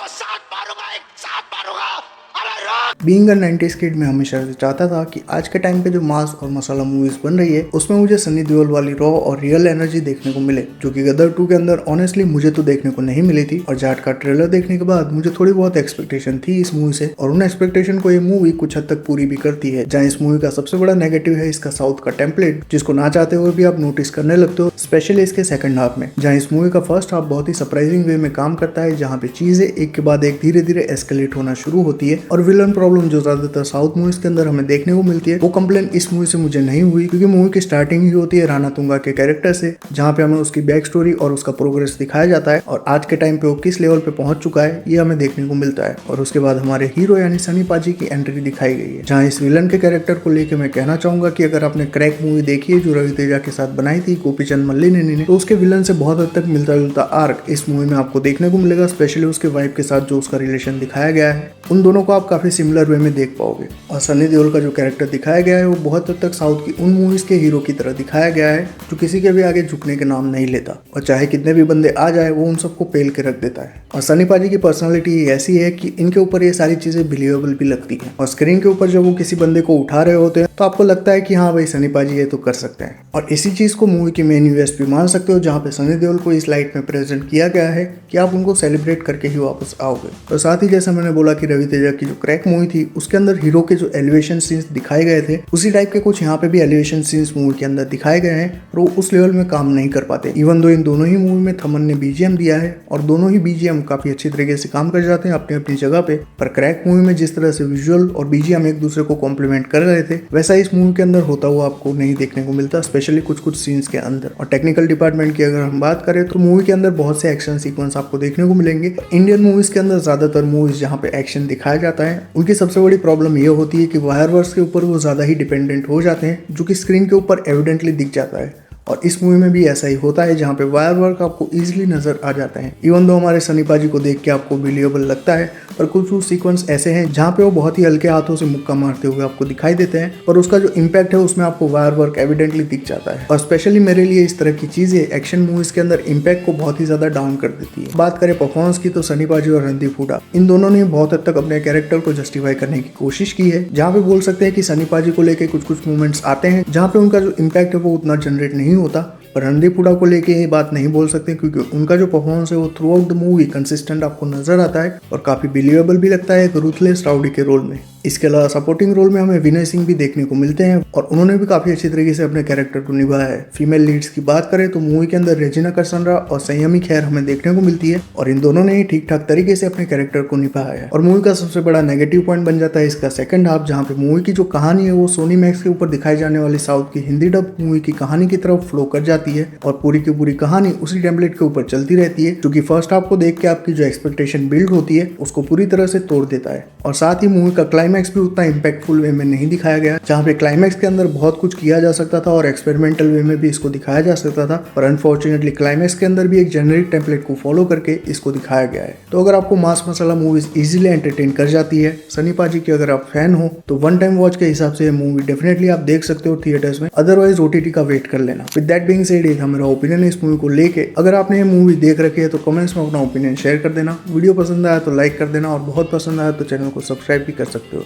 को साथ मारूंगा, एक साथ मारूंगा। अरे रोक। बीइंग अ 90s किड मैं हमेशा से चाहता था कि आज के टाइम पे जो मास और मसाला मूवीज बन रही है उसमें मुझे सनी देओल वाली रॉ और रियल एनर्जी देखने को मिले, जो कि गदर 2 के अंदर ऑनेस्टली मुझे तो देखने को नहीं मिली थी। और जाट का ट्रेलर देखने के बाद मुझे थोड़ी बहुत एक्सपेक्टेशन थी इस मूवी से, और उन एक्सपेक्टेशन को ये मूवी कुछ हद तक पूरी भी करती है। जहाँ इस मूवी का सबसे बड़ा नेगेटिव है इसका साउथ का टेम्पलेट, जिसको ना चाहते हुए भी आप नोटिस करने लगते हो, स्पेशली इसके सेकंड हाफ में। जहाँ इस मूवी का फर्स्ट हाफ बहुत ही सरप्राइजिंग वे में काम करता है, जहाँ पे चीजें एक के बाद एक धीरे धीरे एस्केलेट होना शुरू होती है। और विलन प्रॉब्लम जो ज्यादातर साउथ मूवीज के अंदर हमें देखने को मिलती है, वो कंप्लेन इस मूवी से मुझे नहीं हुई, क्योंकि मूवी की स्टार्टिंग ही होती है राणा तुंगा के कैरेक्टर से, जहाँ पे हमें उसकी बैक स्टोरी और उसका प्रोग्रेस दिखाया जाता है और आज के टाइम पे वो किस लेवल पे पहुंच चुका है ये हमें देखने को मिलता है। और उसके बाद हमारे हीरो यानी सनी पाजी की एंट्री दिखाई गई है। जहाँ इस विलन के कैरेक्टर को लेकर मैं कहना चाहूंगा कि अगर आपने क्रैक मूवी देखी है जो रवि तेजा के साथ बनाई थी गोपीचंद मल्लिनेनी ने, तो उसके विलन से बहुत हद तक मिलता जुलता आर्क इस मूवी में आपको देखने को मिलेगा, स्पेशली उसके वाइफ के साथ जो उसका रिलेशन दिखाया गया है, उन दोनों को आप काफी सिमिलर वे में देख पाओगे। और सनी देओल का जो कैरेक्टर दिखाया गया है वो बहुत हद तक साउथ की उन मूवीज के हीरो की तरह दिखाया गया है जो किसी के भी आगे झुकने के नाम नहीं लेता, और चाहे कितने भी बंदे आ जाए वो उन सबको पेल के रख देता है। और सनी पाजी की पर्सनालिटी ऐसी है कि इनके ऊपर ये सारी चीजें बिलीवेबल भी लगती हैं, और स्क्रीन के ऊपर जब वो किसी बंदे को उठा रहे होते हैं तो आपको लगता है कि हाँ भाई सनी पाजी ये तो कर सकते हैं। और इसी चीज को मूवी की मेन यूएसपी मान सकते हो, जहाँ पे सनी देओल को इस लाइट में प्रेजेंट किया गया है कि आप उनको सेलिब्रेट करके ही वापस आओगे। और साथ ही जैसा मैंने बोला कि रवि तेजा की जो क्रैक मूवी थी उसके अंदर हीरो के जो एलिवेशन सीन्स दिखाए गए थे, उसी टाइप के कुछ यहाँ पे भी एलिवेशन सीन्स मूवी के अंदर दिखाए गए हैं, और वो उस लेवल में काम नहीं कर पाते। इवन दो इन दोनों ही मूवी में थमन ने बीजीएम दिया है और दोनों ही बीजीएम काफी अच्छी तरीके से काम कर जाते हैं अपनी अपनी जगह पे। पर क्रैक मूवी में जिस तरह से विजुअल और बीजीएम एक दूसरे को कॉम्प्लीमेंट कर रहे थे, वैसा इस मूवी के अंदर होता हुआ आपको नहीं देखने को मिलता, स्पेशली कुछ कुछ सीन्स के अंदर। और टेक्निकल डिपार्टमेंट की अगर हम बात करें तो मूवी के अंदर बहुत से एक्शन सीक्वेंस आपको देखने को मिलेंगे। इंडियन मूवीज के अंदर ज्यादातर मूवीज जहाँ पे एक्शन दिखाया जाता है उनकी सबसे बड़ी प्रॉब्लम ये होती है कि वायर वर्क्स के ऊपर वो ज्यादा ही डिपेंडेंट हो जाते हैं, जो कि स्क्रीन के ऊपर एविडेंटली दिख जाता है। और इस मूवी में भी ऐसा ही होता है, जहाँ पे वायर वर्क आपको इजीली नजर आ जाता है। इवन दो हमारे सनी पाजी को देख के आपको बिलीवेबल लगता है, पर कुछ कुछ सीक्वेंस ऐसे हैं जहाँ पे वो बहुत ही हल्के हाथों से मुक्का मारते हुए आपको दिखाई देते हैं, पर उसका जो इम्पैक्ट है उसमें आपको वायर वर्क एविडेंटली दिख जाता है। और स्पेशली मेरे लिए इस तरह की चीजें एक्शन मूवीज के अंदर इम्पैक्ट को बहुत ही ज्यादा डाउन कर देती है। बात करें परफॉर्मेंस की तो सनी पाजी और रणदीप हुड्डा इन दोनों ने बहुत हद तक अपने कैरेक्टर को जस्टिफाई करने की कोशिश की है, जहाँ पे बोल सकते हैं कि सनी पाजी को लेकर कुछ कुछ मूवमेंट्स आते हैं जहाँ पे उनका जो इम्पैक्ट है वो उतना जनरेट नहीं होता। पर रणदीप हुड्डा को लेके ये बात नहीं बोल सकते, क्योंकि उनका जो परफॉर्मेंस है वो through out the movie consistent आपको नजर आता है और काफी बिलीवेबल भी लगता है एक रूथलेस राउडी के रोल में। इसके अलावा सपोर्टिंग रोल में हमें विनय सिंह भी देखने को मिलते हैं और उन्होंने भी काफी अच्छी तरीके से अपने कैरेक्टर को निभाया है। फीमेल लीड्स की बात करें तो मूवी के अंदर रेजिना करसनरा और संयमी खैर हमें देखने को मिलती है, और इन दोनों ने ही ठीक ठाक तरीके से अपने कैरेक्टर को निभाया है। और मूवी का सबसे बड़ा नेगेटिव पॉइंट बन जाता है इसका सेकंड हाफ, जहाँ पे मूवी की जो कहानी है वो सोनी मैक्स के ऊपर दिखाई जाने वाली साउथ की हिंदी डब मूवी की कहानी की तरफ फ्लो कर जाती है, और पूरी की पूरी कहानी उसी टेम्पलेट के ऊपर चलती रहती है, जो कि फर्स्ट हाफ को देख के आपकी जो एक्सपेक्टेशन बिल्ड होती है उसको पूरी तरह से तोड़ देता है। और साथ ही मूवी का क्लाइमैक्स भी उतना इम्पैक्टफुल वे में नहीं दिखाया गया, जहाँ पे क्लाइमैक्स के अंदर बहुत कुछ किया जा सकता था और एक्सपेरिमेंटल वे में भी इसको दिखाया जा सकता था, पर अनफॉर्चुनेटली क्लाइमैक्स के अंदर भी एक जेनरिक टेम्पलेट को फॉलो करके इसको दिखाया गया है। तो अगर आपको मास मसाला मूवीज इजीली एंटरटेन कर जाती है, सनी पाजी की अगर आप फैन हो, तो वन टाइम वॉच के हिसाब से मूवी डेफिनेटली आप देख सकते हो थिएटर्स में, अदरवाइज ओटीटी का वेट कर लेना। विद दैट बीइंग सेड, ये था मेरा ओपिनियन है इस मूवी को लेके। अगर आपने ये मूवी देख रखी है तो कमेंट्स में अपना ओपिनियन शेयर कर देना। वीडियो पसंद आया तो लाइक कर देना, और बहुत पसंद आया तो चैनल को सब्सक्राइब भी कर सकते हो।